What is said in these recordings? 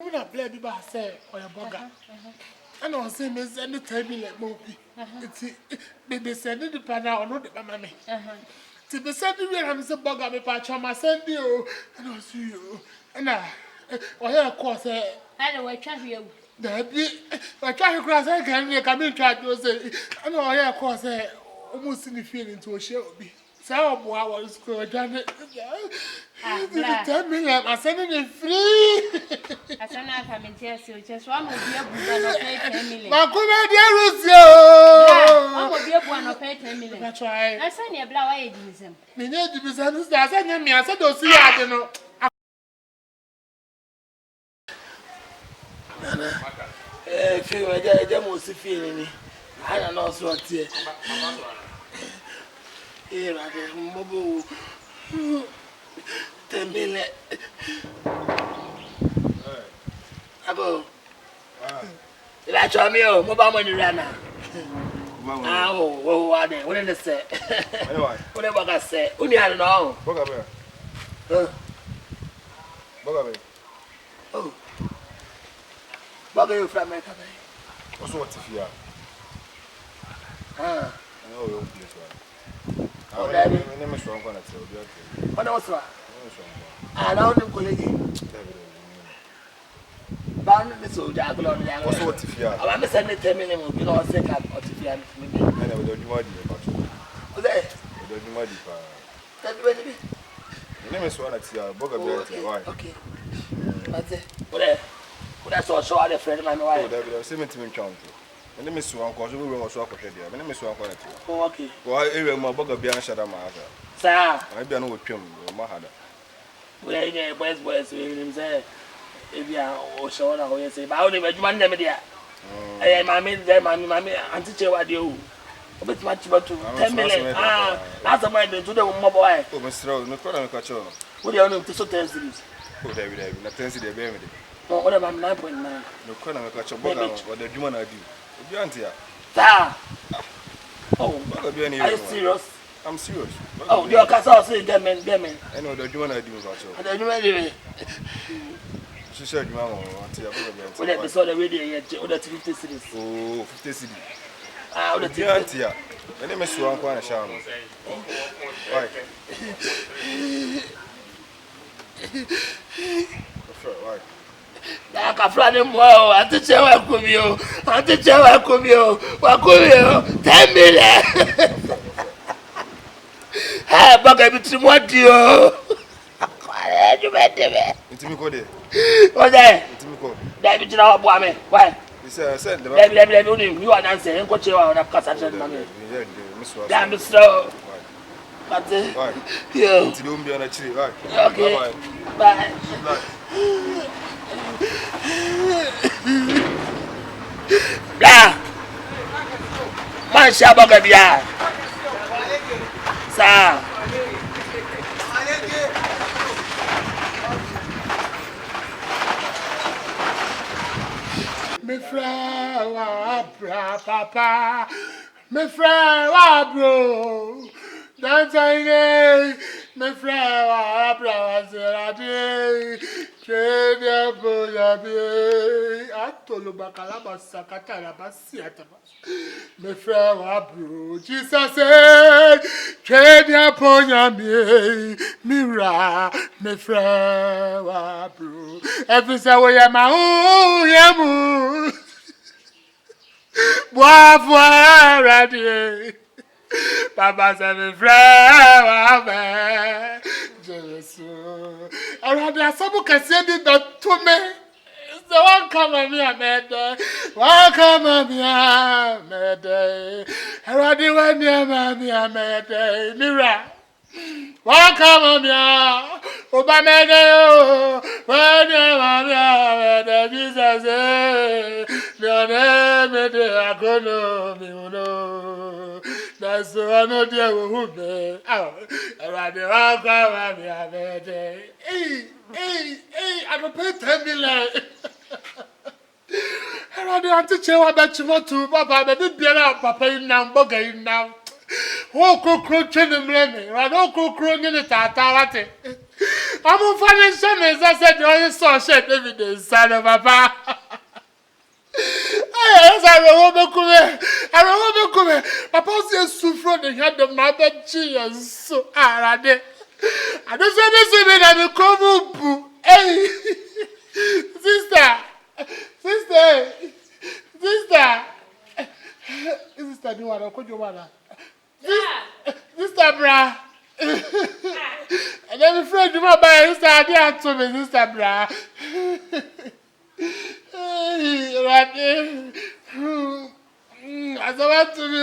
When I play the bass, say, or a borga. I know, say, Miss, any time like Mopi. It's baby said the panel or not the mammy. To be said, I'm so borga, me patch on my send you, and I'll see you. And I, or here, of course, I know I try you. I try to cross, I can come in, try to say, I know, here, of course, almost in the feeling to a show. So, I was going to 10 million. I send it free. I send out a mental, just one will be a good 10 million. My good One will be a one of 10 million. I try. I send you a blow agency. Me need to be sent to send me. I said, don't see, I don't know. If you were there, there was a feeling. I don't know what here. Here, I get mobile 10 million. I go. That's what me, mobile money runner. Oh, what did they say? Whatever I say, only I don't know. Oh, what are you from? What's what if you are? Ah, I know you'll be as well. oh, daddy. My name is Ron Connor. What else? I don't know, colleague. Bound this old jackal on the other. What's what if you are? I'm sending 10 million, you know, second or if you are. I never do you want to do There, you want that's ready. My name is Ron at your borga. Why? Okay. That's it. That's all. So, other friend, my wife. Oh, David, I'm 17 count. My name is Ron Connor. We will swap here. My name is Ron Connor. Oh, okay. Well, I am my borga beyond Shadama. Sir, I be an old chum, Mahada. well, I boys, him say, if you are sure, I will say, but I only met one name there. I am my maid, my auntie, what you. A bit much about 10 million. Ah, that's a mind to the mobile. Oh, Mr. No, Colonel Cacho. What do you know to so tell series? Oh, David, not 10 city, baby. What about 9.9? No, Colonel Cacho, what the human I do. You aren't here. Sir, oh, are you serious? I'm serious. Oh, your castle say, Demen. I know the human I do, Cacho. I don't know anyway. She said, Mamma, when I saw the radio yet, or the 50 cities. Oh, 50 city. Ah, the Tiantia. My name is Ron Connor. Right. Right. I can fly them well. I teach you welcome you. I teach you welcome you. Welcome you. 10 million. Hey, but I between what you. You met me. It's me code. What's that? It's me code. David, you know what I mean? Why? Said the David, you are not saying what you are on a concert. Damn, Mr. But, yeah. It's don't be on a tree, right? Okay. Bye. Blah. Man, Shabaga, yeah. Sir. Me flower, papa. Me flower, bro. That's a me flower, brother. Trade your boy, I told you Bacalaba Sakatara Basiata. Me flower, bro. Jesus said, trade your boy, Mira, me flower, bro. Every say we are my own, yamu. Bois, ready. Papa said, me flower, man. Jesus. I rather someone can say that to me. So one come on me, I made one come on me, I made I rather when you mammy, I made Mira. One come on me, Obama, when you mammy, I made Jesus. Your name is the Agono, that's the one of the woman. I rather one come on me, I made Hey, I don't pay 10 million. I don't teach you about you want to, Papa, but be out, Papa, in now, Bogger in now. Oh, cockroach in the money, I don't cockroach in the Tatarate. I'm a funny son, as I said, you only saw shit evidence, son of papa. I remember, Papa says, Sufro, they had the mother cheers, so I did. I don't say this women and the Komfo. Hey, sister, do what I could you want? Sister, bra. And then friend, you might buy sister, I did to me, sister, bra. As I want to be,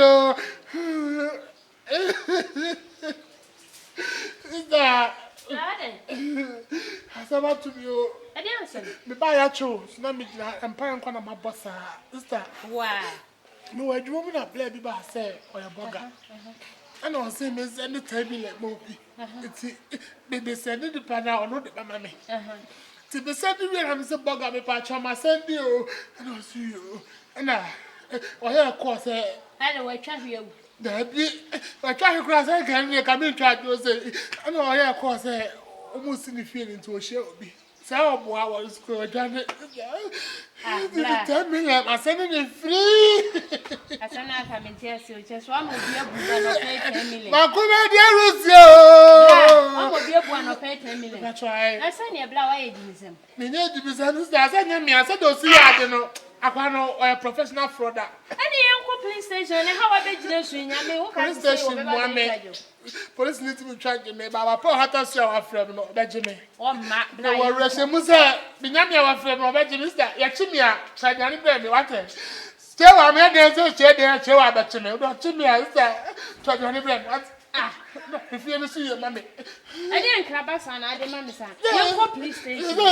sister. As I want to be, I didn't say. me buy a chose, not me, and parent one of my boss, sister. Why? No, I do not play the bar, say, or a borga. I don't say, Miss, any table like movie. They said the panel or not the mammy. To be said, I'm a borga, me patch on my send you, and I'll see you. And I, or here, of course, I don't know, try you. I try to cross, I can come in, try to say, I know, here, of course, almost in the feeling to a show be. So, I was going to tell me, I'm sending it free. I said, I'm coming to you, just one will be a book of 10 million. My good idea, Lucio. One will be a one of 10 million. That's right. I send you a blow away, Jimson. Me need to be sent to I said, don't see, I don't know. I know a professional fraud. Any uncle police station, and how I bet you swing. I mean, Police station, police need to be trying me, but I put her to show our friend, Benjamin. Oh, my, no, we're rushing, Musa, Binyami, our friend, Benjamin, Yachimia, trying to baby, what? Still, I'm here, there's a chair there, show our Benjamin, don't Chimia, trying to what? If you ever see your mommy, I didn't clap us on. I demand son. Your police station. Hey,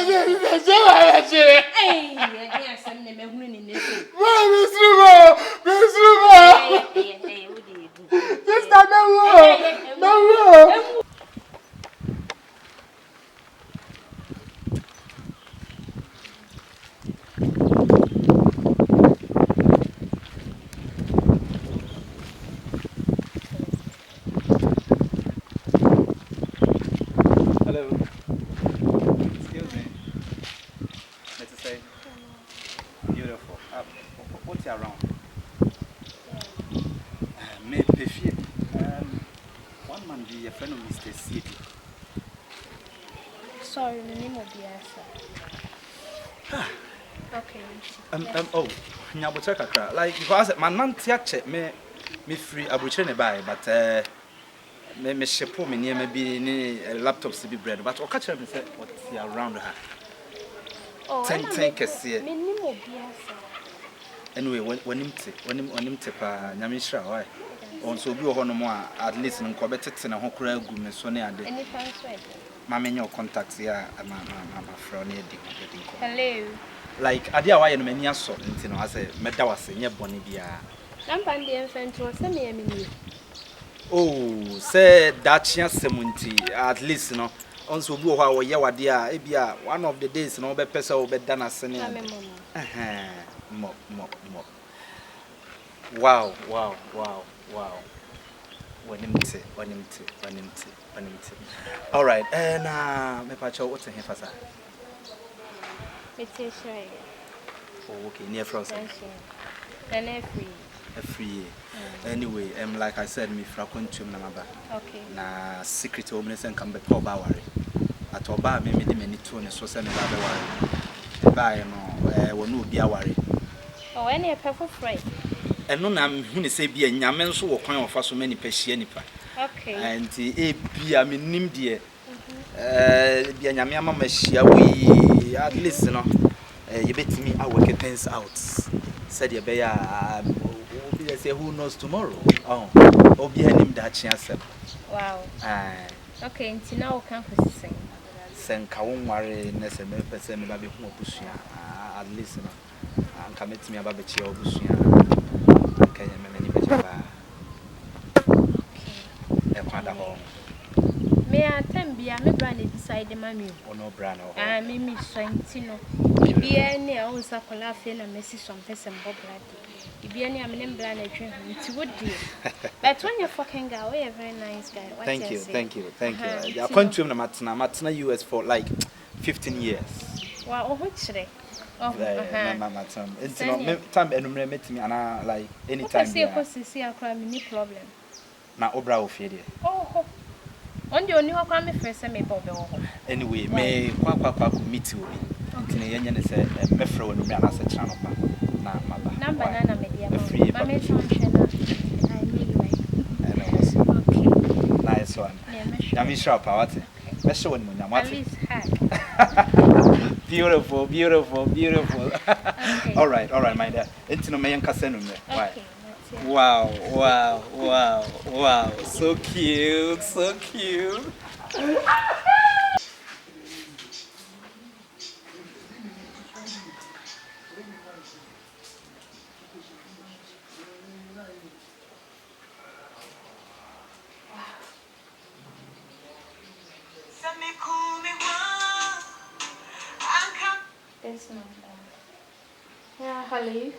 yes, I'm never winning this. Miss Rumo, Hey, what do you do? this time, no. Hello. Excuse me. Let's say beautiful. What's around? Maybe one man be a friend of Mr. City. Sorry, the name of the answer. Okay. Oh, Nyabutaka. Like if I said, man, check me free. I will train a buy, but me shepo me near maybe ni laptops to be bread. But I catch me say what's around her. Oh, 10 kesi. Me name of the answer. Anyway, when him tepa nyamishra why? On so bi ho no mo at least nko betete na ho kura gu me so ne ade. Any transfer? Ma me your contacts here ma friend e di. Hello. Like ade a why no mani aso nti no ase meda wase nye bone bia. Number the infant was send me a minute. Oh, say that chance semunti at least no. On so bi ho a wo ye wade a e bia one of the days no be pesa wo be da na se ne. Mo. Wow. When him. All right, and me pacho what's here for sir? It's sure. Oh, okay, near frozen. Then Free. Anyway, like I said, me fracontum na maba. Okay. Na secret homeless and come be poor bawari. At oba me de many tone so say me ba be worry. Ba no we no bia worry. Oh, any a perfect friend. And no na hu say bia nyame nso wo kwan ofa so many pehia nipa. Okay. And bia me nim de bia nyame ama mahia we at least no you bet me I work things out. Said you be say who knows tomorrow. Oh, obi anim da chance. Wow. Okay, until now can sing. Sen ka won ware na se me pese me ba be hu obusua at least no anka metimi aba be chia obusua kan ya me mani be chia ba. Okay. E kwada ho. Me atambia me brand decide mami. Ono brand ho. Me swantino. Bia ne a unsa kola fe na mesi some person bobladi. be any I'm blind a dream. It would be. But when you're fucking guy, you're a very nice guy. What Thank you, say? thank you, thank you. I went to Matna US for like 15 years. Wow, which day? Oh, time and met me and I like anytime. I see a see a crime, any problem. Now, Obra of Fedia. Oh, on your new crime first, I may bob. Anyway, may Quack meet you. Okay, and you say, Mefro and me as a channel. Number 9, media. My mention channel. I mean, okay. Nice one. I'm sure about it. Let's show him at least beautiful, beautiful, beautiful. Okay. All right, my dear. It's no mayan casenum. Okay. Wow, wow, wow, wow. So cute, so cute. This number. Yeah, hello.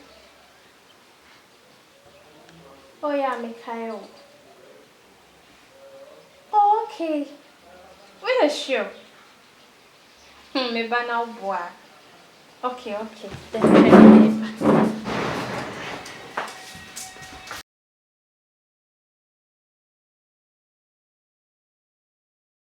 Oh yeah, Mikhail. Oh, okay. Wait a sure. Maybe now boy. Okay. Then